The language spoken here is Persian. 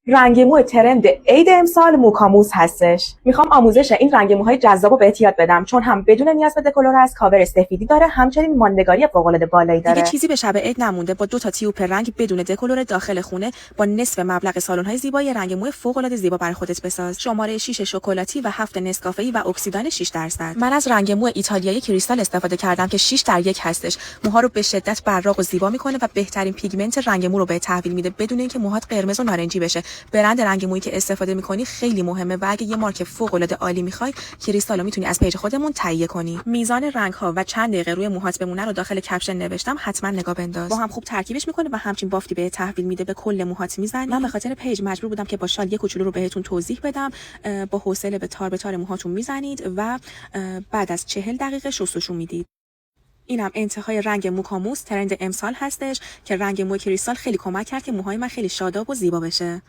رنگ مو ترند عید امسال موکاموس هستش. میخوام آموزش این رنگ موهای جذابو بهت یاد بدم، چون هم بدون نیاز به دکلور است، کاور سفیدی داره، همچنین ماندگاری فوق‌العاده بالایی داره. دیگه چیزی به شب عید نمونده. با 2 تا تیوب رنگ بدون دکلور داخل خونه با نصف مبلغ سالن‌های زیبایی رنگ مو فوق‌العاده زیبا برای خودت بساز. شماره 6 شکلاتی و 7 نسکافه‌ای و اکسیدان 6%. من از رنگ مو ایتالیایی کریستال استفاده کردم که 6 در 1 هستش. موها رو به شدت براق و زیبا میکنه و بهترین پیگمنت رنگ مو رو به تحویل میده بدون اینکه موهات قرمز و نارنجی بشه. برند رنگ مویی که استفاده میکنی خیلی مهمه و اگه یه مارک فوق‌العاده عالی میخوای، کریستالو میتونی از پیج خودمون تهیه کنی. میزان رنگ ها و چند دقیقه روی موهات بمونه رو داخل کپشن نوشتم، حتما نگاه بنداز. با هم خوب ترکیبش میکنه و همچین بافتی به تحویل میده، به کل موهات میزنی. من به خاطر پیج مجبور بودم که با شال یه کوچولو رو بهتون توضیح بدم. با حوصله به تار موهاتون میزنید و بعد از 40 دقیقه شستشو میدید. اینم انتهای رنگ موکاموس ترند امسال هستش که رنگ مو کریستال خیلی کمک کرد که موهای من خیلی شاداب و زیبا بشه.